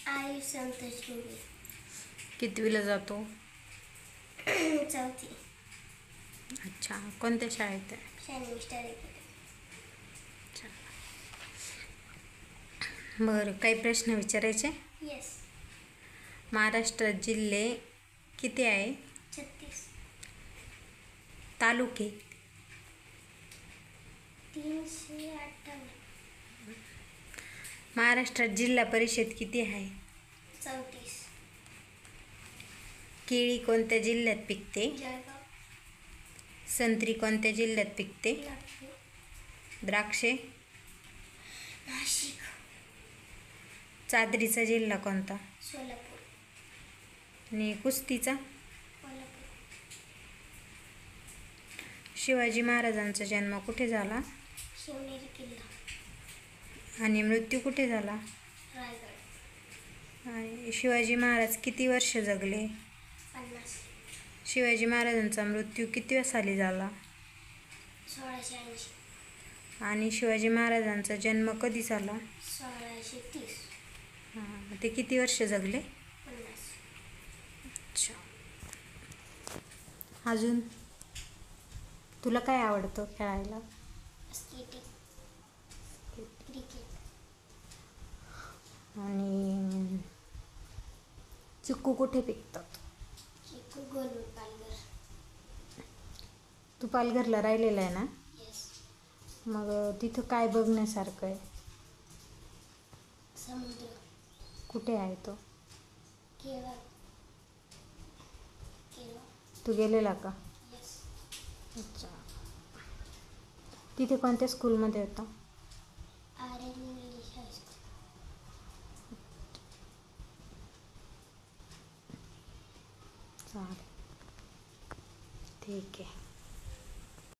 आयुष संतोष शिंदे. कितवीला जातो? चौथी. अच्छा, कोणत्या शाळेत आहे? Shining star academy. बरं, काही प्रश्न विचारायचे? येस. महाराष्ट्रात जिल्हे किती आहे? 36. तालुके? 358. महाराष्ट्रात जिल्हा परिषद किती आहे? 34. केळी कोणत्या जिल्ह्यात पिकते? जळगाव. संत्री कोणत्या जिल्ह्यात पिकते? नागपूर. द्राक्षे? नाशिक. चादरीचा जिल्हा कोणता? सोलापूर. आणि कुस्तीचा? कोल्हापूर. शिवाजी महाराजांचा जन्म कुठे झाला? शिवनेरी किल्ला. आणि मृत्यू कुठे झाला? रायगड. आणि शिवाजी महाराज किती वर्ष जगले? 50. शिवाजी महाराजांचा मृत्यू कितव्या साली झाला? 1680. आणि शिवाजी महाराजांचा जन्म कधी झाला? 1630. ते किती वर्ष जगले? 50. अच्छा. अजून तुला काय आवडतं खेळायला? स्केटिंग. क्रिकेट. आणि चिक्कू कुठे पिकतात? चिकू गोलूर पालघर. तू पालघरला राहिलेला आहे ना? येस. मग तिथं काय बघण्यासारखं आहे? समुद्र. कुठे आहे तो? केरळ. तू गेलेला का? येस. अच्छा. तिथे कोणत्या स्कूलमध्ये होता? Aryan English high school. चालेल, ठीक आहे.